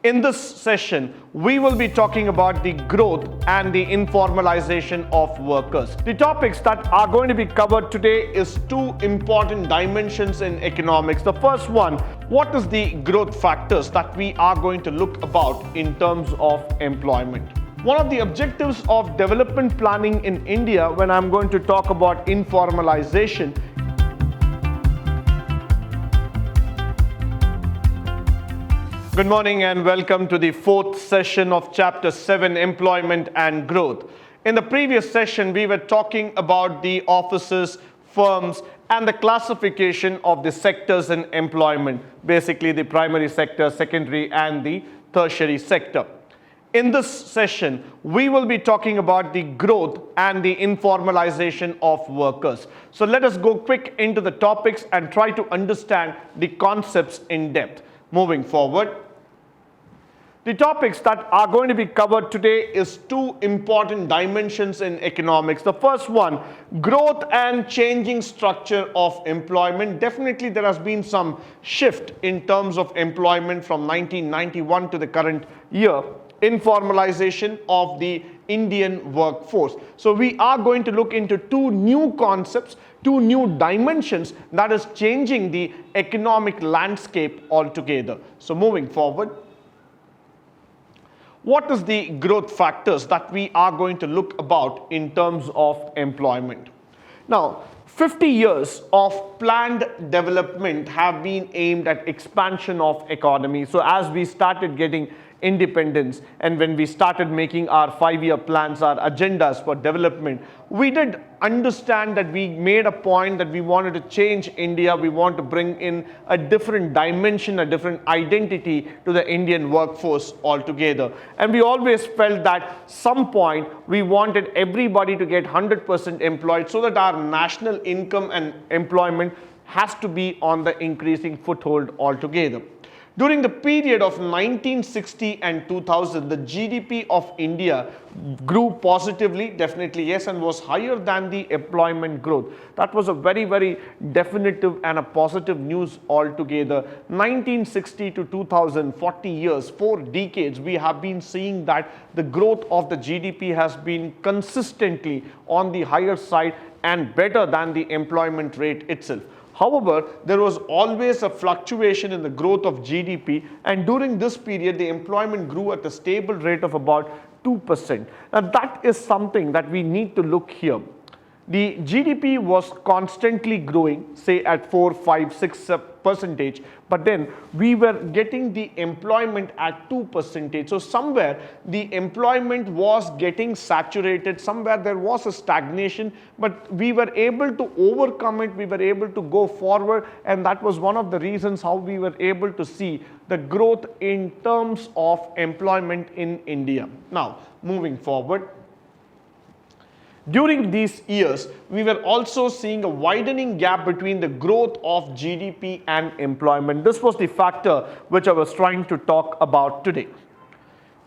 In this session, we will be talking about the growth and the informalization of workers. The topics that are going to be covered today is two important dimensions in economics. The first one, what is the growth factors that we are going to look about in terms of employment? One of the objectives of development planning in India, when I'm going to talk about informalization, good morning and welcome to the fourth session of Chapter 7, Employment and Growth. In the previous session, we were talking about the offices, firms, and the classification of the sectors in employment, basically the primary sector, secondary, and the tertiary sector. In this session, we will be talking about the growth and the informalization of workers. So let us go quick into the topics and try to understand the concepts in depth. Moving forward, the topics that are going to be covered today is two important dimensions in economics. The first one, growth and changing structure of employment. Definitely there has been some shift in terms of employment from 1991 to the current year. Informalization of the Indian workforce. So we are going to look into two new concepts, two new dimensions that is changing the economic landscape altogether. So moving forward, what is the growth factors that we are going to look about in terms of employment? Now, 50 years of planned development have been aimed at expansion of economy. So as we started getting independence and when we started making our 5-year plans, our agendas for development, we did understand that we made a point that we wanted to change India. We want to bring in a different dimension, a different identity to the Indian workforce altogether. And we always felt that some point we wanted everybody to get 100% employed so that our national income and employment has to be on the increasing foothold altogether. During the period of 1960 and 2000, the GDP of India grew positively, definitely yes, and was higher than the employment growth. That was a very, very definitive and a positive news altogether. 1960 to 2000, 40 years, 4 decades, we have been seeing that the growth of the GDP has been consistently on the higher side and better than the employment rate itself. However, there was always a fluctuation in the growth of GDP, and during this period, the employment grew at a stable rate of about 2%. Now, that is something that we need to look here. The GDP was constantly growing, say at 4, 5, 6%, but then we were getting the employment at 2%. So somewhere the employment was getting saturated, somewhere there was a stagnation, but we were able to overcome it, we were able to go forward, and that was one of the reasons how we were able to see the growth in terms of employment in India. Now, moving forward, during these years, we were also seeing a widening gap between the growth of GDP and employment. This was the factor which I was trying to talk about today.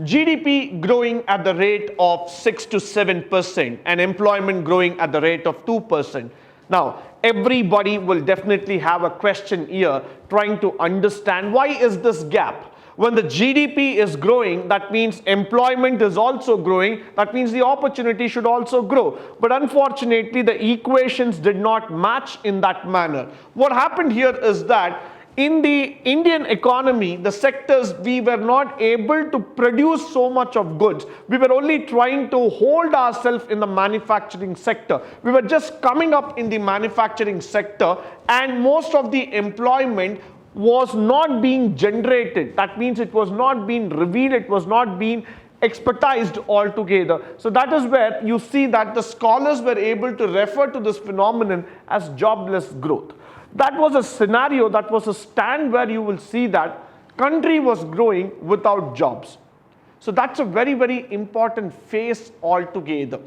GDP growing at the rate of 6 to 7% and employment growing at the rate of 2%. Now, everybody will definitely have a question here trying to understand why is this gap? When the GDP is growing, that means employment is also growing. That means the opportunity should also grow. But unfortunately, the equations did not match in that manner. What happened here is that in the Indian economy, the sectors, we were not able to produce so much of goods. We were only trying to hold ourselves in the manufacturing sector. We were just coming up in the manufacturing sector, and most of the employment was not being generated. That means it was not being revealed, it was not being expertised altogether. So that is where you see that the scholars were able to refer to this phenomenon as jobless growth. That was a scenario, that was a stand where you will see that country was growing without jobs. So that's a very, very important phase altogether.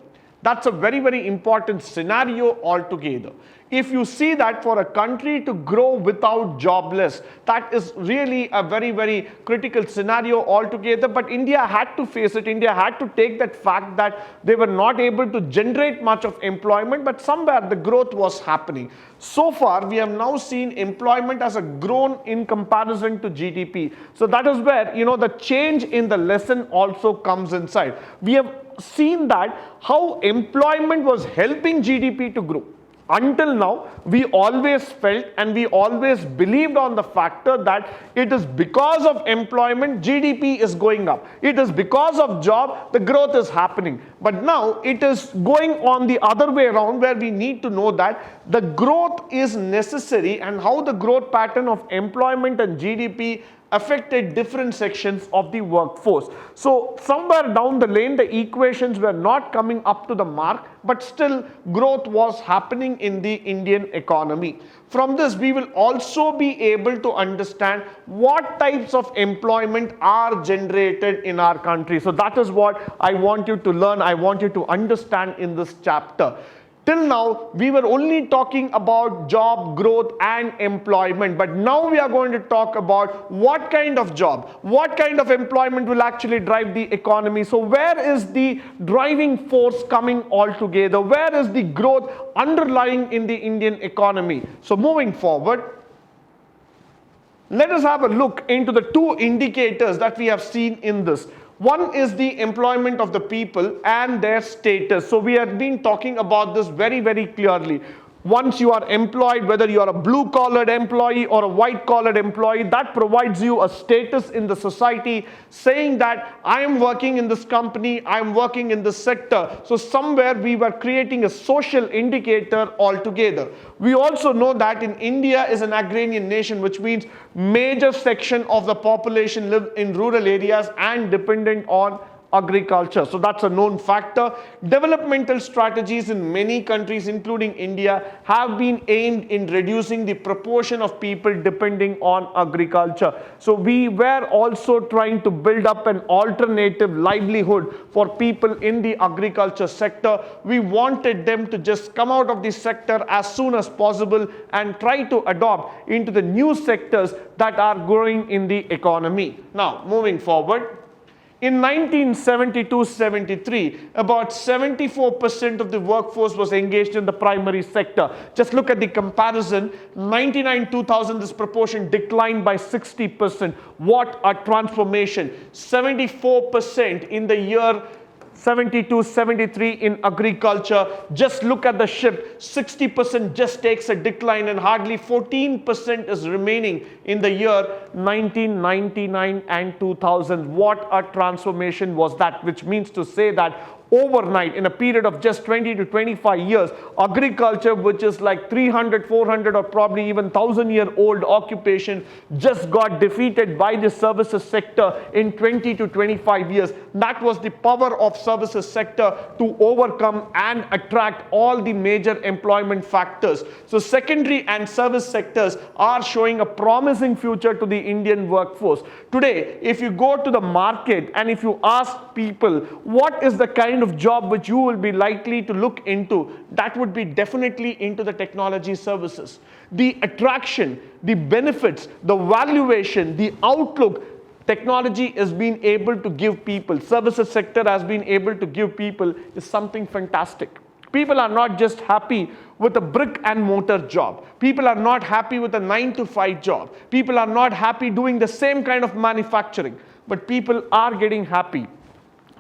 That's a very, very important scenario altogether. If you see that for a country to grow without jobless, that is really a very, very critical scenario altogether. But India had to face it. India had to take that fact that they were not able to generate much of employment, but somewhere the growth was happening. So far, we have now seen employment as a grown in comparison to GDP. So that is where, the change in the lesson also comes inside. We have seen that how employment was helping GDP to grow. Until now, we always felt and we always believed on the factor that it is because of employment, GDP is going up. It is because of job, the growth is happening. But now it is going on the other way around, where we need to know that the growth is necessary and how the growth pattern of employment and GDP affected different sections of the workforce. So somewhere down the lane, the equations were not coming up to the mark, but still growth was happening in the Indian economy. From this, we will also be able to understand what types of employment are generated in our country. So that is what I want you to learn, I want you to understand in this chapter. Till now, we were only talking about job growth and employment, but now we are going to talk about what kind of job, what kind of employment will actually drive the economy. So where is the driving force coming all together? Where is the growth underlying in the Indian economy? So moving forward, let us have a look into the two indicators that we have seen in this. One is the employment of the people and their status. So we have been talking about this very, very clearly. Once you are employed, whether you are a blue-collared employee or a white-collared employee, that provides you a status in the society saying that I am working in this company, I am working in this sector. So somewhere we were creating a social indicator altogether. We also know that in India is an agrarian nation, which means major section of the population live in rural areas and dependent on agriculture. So that's a known factor. Developmental strategies in many countries, including India, have been aimed in reducing the proportion of people depending on agriculture. So we were also trying to build up an alternative livelihood for people in the agriculture sector. We wanted them to just come out of the sector as soon as possible and try to adopt into the new sectors that are growing in the economy. Now, moving forward, in 1972-73, about 74% of the workforce was engaged in the primary sector. Just look at the comparison. 99-2000, this proportion declined by 60%. What a transformation. 74% in the year 72-73 in agriculture. Just look at the shift. 60% just takes a decline and hardly 14% is remaining in the year 1999 and 2000. What a transformation was that, which means to say that overnight, in a period of just 20 to 25 years, agriculture, which is like 300, 400 or probably even 1,000-year-old occupation, just got defeated by the services sector in 20 to 25 years. That was the power of services sector to overcome and attract all the major employment factors. So secondary and service sectors are showing a promising future to the Indian workforce. Today, if you go to the market and if you ask people what is the kind of job which you will be likely to look into, that would be definitely into the technology services. The attraction, the benefits, the valuation, the outlook technology is being able to give people, services sector has been able to give people, is something fantastic. People are not just happy with a brick and mortar job. People are not happy with a 9-to-5 job. People are not happy doing the same kind of manufacturing. But people are getting happy.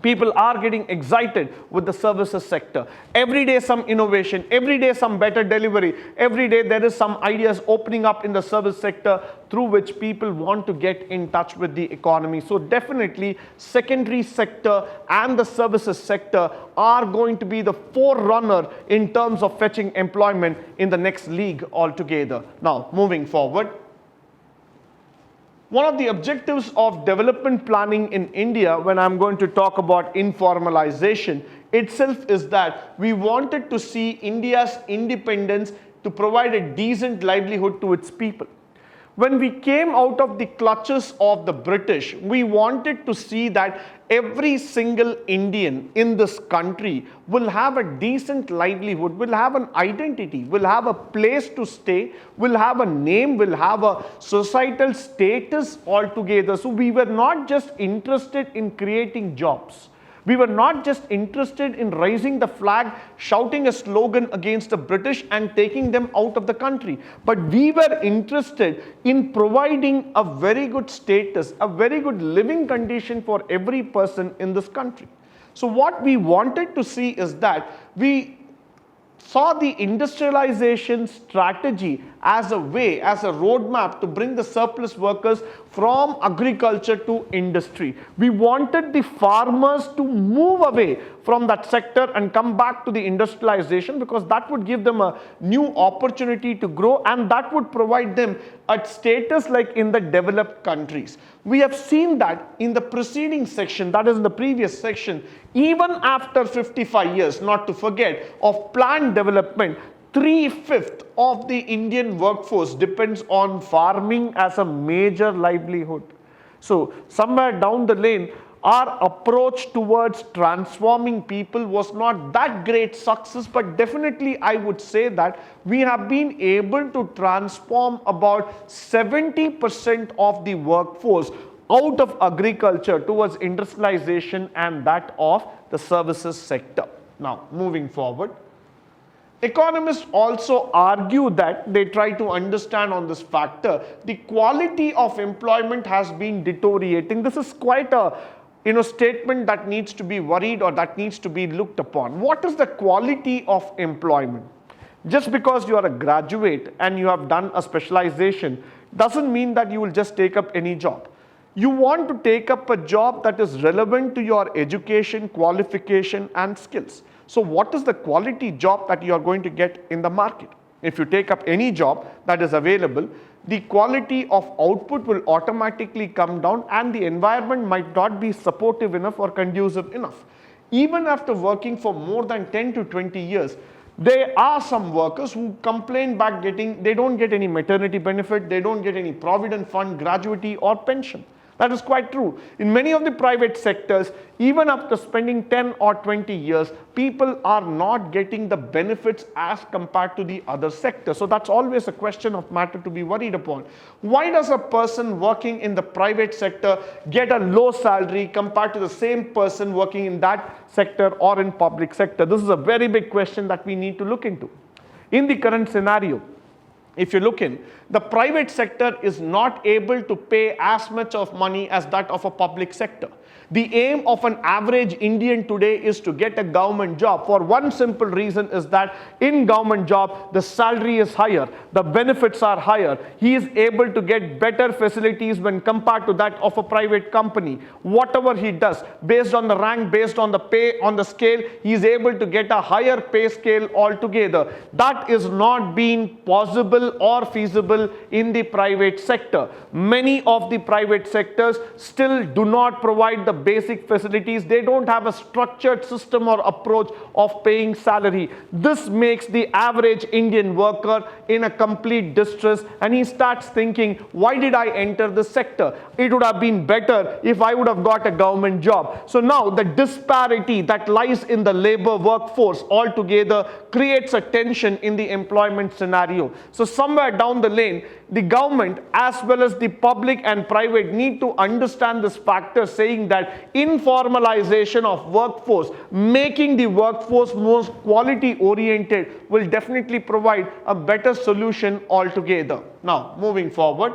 People are getting excited with the services sector. Every day some innovation, every day some better delivery, every day there is some ideas opening up in the service sector through which people want to get in touch with the economy. So definitely secondary sector and the services sector are going to be the forerunner in terms of fetching employment in the next league altogether. Now, moving forward, one of the objectives of development planning in India, when I'm going to talk about informalization itself, is that we wanted to see India's independence to provide a decent livelihood to its people. When we came out of the clutches of the British, we wanted to see that every single Indian in this country will have a decent livelihood, will have an identity, will have a place to stay, will have a name, will have a societal status altogether. So we were not just interested in creating jobs. We were not just interested in raising the flag, shouting a slogan against the British and taking them out of the country. But we were interested in providing a very good status, a very good living condition for every person in this country. So what we wanted to see is that we saw the industrialization strategy as a way, as a roadmap to bring the surplus workers from agriculture to industry. We wanted the farmers to move away from that sector and come back to the industrialization, because that would give them a new opportunity to grow, and that would provide them a status like in the developed countries. We have seen that in the preceding section, that is in the previous section, even after 55 years, not to forget, of planned development, 3/5 of the Indian workforce depends on farming as a major livelihood. So somewhere down the lane, our approach towards transforming people was not that great success, but definitely I would say that we have been able to transform about 70% of the workforce out of agriculture towards industrialization and that of the services sector. Now, moving forward, economists also argue that they try to understand on this factor, the quality of employment has been deteriorating. This is quite a statement that needs to be worried or that needs to be looked upon. What is the quality of employment? Just because you are a graduate and you have done a specialization doesn't mean that you will just take up any job. You want to take up a job that is relevant to your education, qualification and skills. So what is the quality job that you are going to get in the market? If you take up any job that is available, the quality of output will automatically come down and the environment might not be supportive enough or conducive enough. Even after working for more than 10 to 20 years, there are some workers who complain back they don't get any maternity benefit, they don't get any provident fund, gratuity or pension. That is quite true. In many of the private sectors, even after spending 10 or 20 years, people are not getting the benefits as compared to the other sectors. So that's always a question of matter to be worried upon. Why does a person working in the private sector get a low salary compared to the same person working in that sector or in public sector? This is a very big question that we need to look into. In the current scenario, if you look in, the private sector is not able to pay as much of money as that of a public sector. The aim of an average Indian today is to get a government job. For one simple reason is that in government job, the salary is higher, the benefits are higher. He is able to get better facilities when compared to that of a private company. Whatever he does, based on the rank, based on the pay, on the scale, he is able to get a higher pay scale altogether. That is not being possible or feasible in the private sector. Many of the private sectors still do not provide the basic facilities. They don't have a structured system or approach of paying salary. This makes the average Indian worker in a complete distress, and he starts thinking, why did I enter this sector? It would have been better if I would have got a government job. So now the disparity that lies in the labor workforce altogether creates a tension in the employment scenario. So somewhere down the lane, the government as well as the public and private need to understand this factor, saying that informalization of workforce, making the workforce more quality oriented, will definitely provide a better solution altogether. Now, moving forward,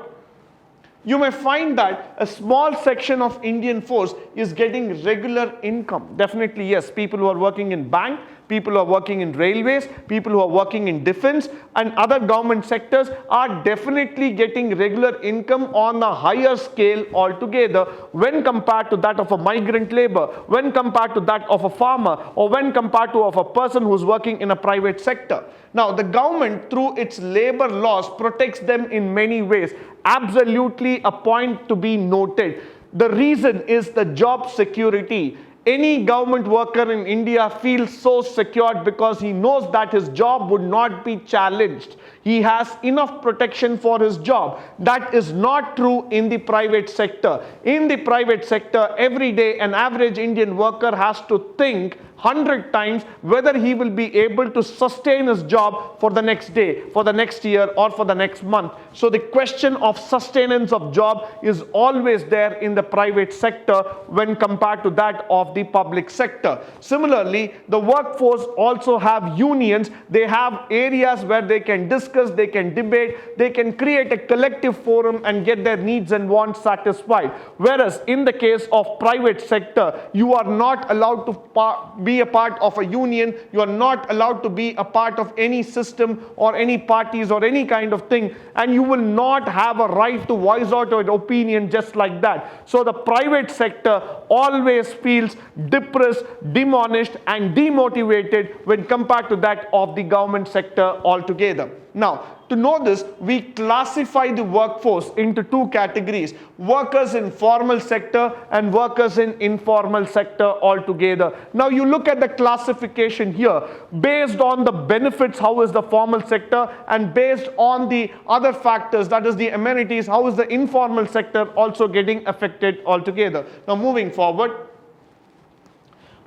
you may find that a small section of Indian force is getting regular income. Definitely, yes, people who are working in bank, people who are working in railways, people who are working in defense and other government sectors are definitely getting regular income on a higher scale altogether when compared to that of a migrant labor, when compared to that of a farmer, or when compared to of a person who's working in a private sector. Now, the government through its labor laws protects them in many ways. Absolutely a point to be noted. The reason is the job security. Any government worker in India feels so secured because he knows that his job would not be challenged. He has enough protection for his job. That is not true in the private sector. In the private sector, every day an average Indian worker has to think 100 times whether he will be able to sustain his job for the next day, for the next year, or for the next month. So the question of sustenance of job is always there in the private sector when compared to that of the public sector. Similarly, the workforce also have unions. They have areas where they can discuss, they can debate, they can create a collective forum and get their needs and wants satisfied. Whereas in the case of private sector, you are not allowed to be a part of a union. You are not allowed to be a part of any system or any parties or any kind of thing, and you will not have a right to voice out your opinion just like that. So the private sector always feels depressed, demonished and demotivated when compared to that of the government sector altogether. Now, to know this, we classify the workforce into two categories: workers in formal sector and workers in informal sector altogether. Now, you look at the classification here based on the benefits, how is the formal sector, and based on the other factors, that is the amenities, how is the informal sector also getting affected altogether. Now, moving forward,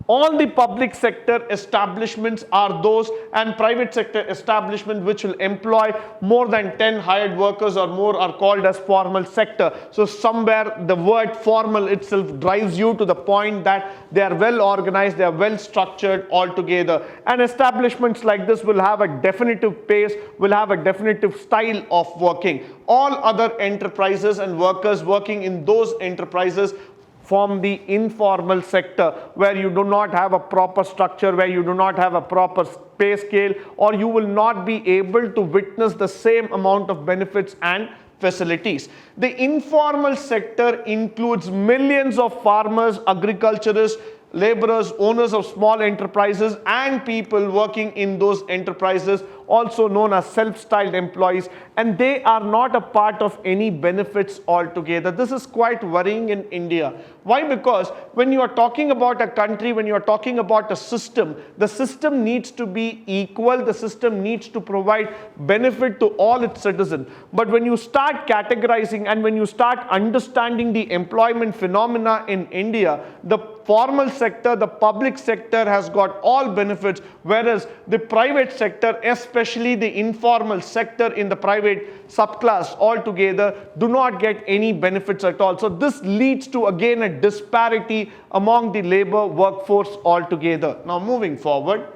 all the public sector establishments are those, and private sector establishments which will employ more than 10 hired workers or more are called as formal sector. So somewhere the word formal itself drives you to the point that they are well organized, they are well structured altogether. And establishments like this will have a definitive pace, will have a definitive style of working. All other enterprises and workers working in those enterprises form the informal sector, where you do not have a proper structure, where you do not have a proper pay scale, or you will not be able to witness the same amount of benefits and facilities. The informal sector includes millions of farmers, agriculturists, laborers, owners of small enterprises, and people working in those enterprises, also known as self-styled employees, and they are not a part of any benefits altogether. This is quite worrying in India. Why? Because when you are talking about a country, when you are talking about a system, the system needs to be equal, the system needs to provide benefit to all its citizens. But when you start categorizing and when you start understanding the employment phenomena in India, the formal sector, the public sector has got all benefits, whereas the private sector, especially the informal sector in the private subclass altogether, do not get any benefits at all. So this leads to again a disparity among the labor workforce altogether. Now, moving forward,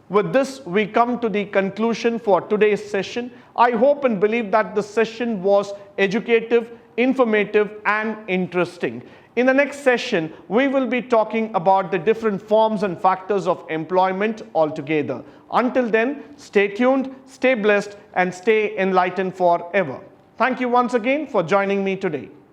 with this we come to the conclusion for today's session. I hope and believe that the session was educative, informative and interesting. In the next session, we will be talking about the different forms and factors of employment altogether. Until then, stay tuned, stay blessed, and stay enlightened forever. Thank you once again for joining me today.